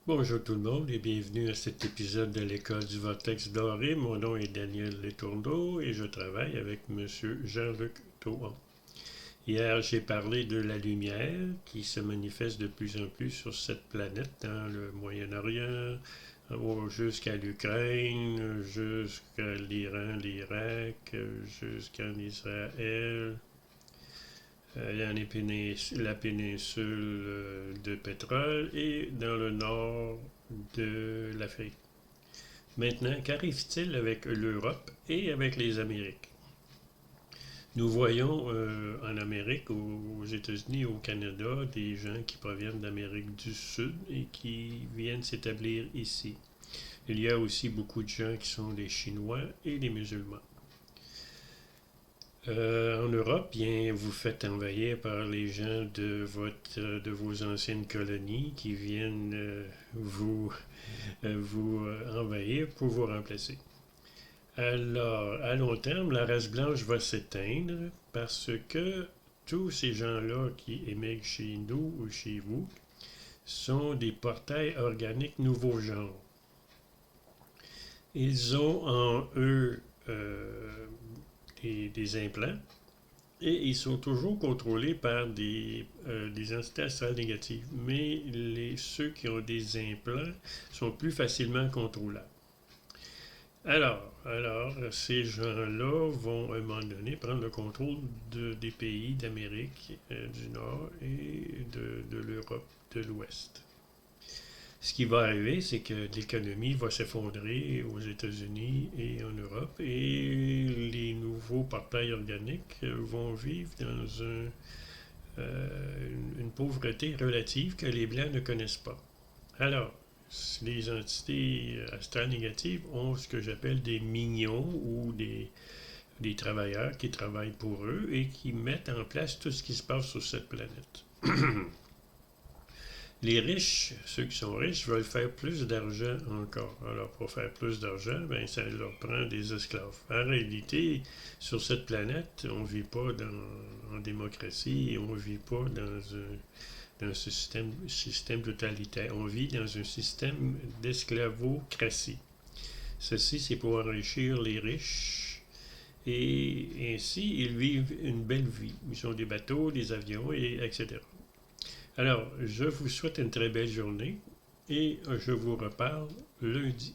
Bonjour tout le monde et bienvenue à cet épisode de l'École du Vortex Doré. Mon nom est Daniel Letourneau et je travaille avec M. Jean-Luc Tauhan. Hier, j'ai parlé de la lumière qui se manifeste de plus en plus sur cette planète dans le Moyen-Orient, jusqu'à l'Ukraine, jusqu'à l'Iran, l'Irak, jusqu'en Israël, dans la péninsule de pétrole et dans le nord de l'Afrique. Maintenant, qu'arrive-t-il avec l'Europe et avec les Amériques? Nous voyons en Amérique, aux États-Unis, au Canada, des gens qui proviennent d'Amérique du Sud et qui viennent s'établir ici. Il y a aussi beaucoup de gens qui sont des Chinois et des musulmans. En Europe, bien, vous faites envahir par les gens de vos anciennes colonies qui viennent vous envahir pour vous remplacer. Alors, à long terme, la race blanche va s'éteindre parce que tous ces gens-là qui émigrent chez nous ou chez vous sont des portails organiques nouveaux genres. Ils ont en eux des implants et ils sont toujours contrôlés par des entités astrales négatives. Mais ceux qui ont des implants sont plus facilement contrôlables. Alors, ces gens-là vont à un moment donné prendre le contrôle des pays d'Amérique du Nord et de l'Europe de l'Ouest. Ce qui va arriver, c'est que l'économie va s'effondrer aux États-Unis et en Europe et les nouveaux portails organiques vont vivre dans une pauvreté relative que les Blancs ne connaissent pas. Alors, les entités astrales négatives ont ce que j'appelle des mignons ou des travailleurs qui travaillent pour eux et qui mettent en place tout ce qui se passe sur cette planète. Les riches, ceux qui sont riches, veulent faire plus d'argent encore. Alors, pour faire plus d'argent, ben, ça leur prend des esclaves. En réalité, sur cette planète, on ne vit pas en démocratie et on ne vit pas dans un système totalitaire. On vit dans un système d'esclavocratie. Ceci, c'est pour enrichir les riches. Et ainsi, ils vivent une belle vie. Ils ont des bateaux, des avions, etc. Alors, je vous souhaite une très belle journée et je vous reparle lundi.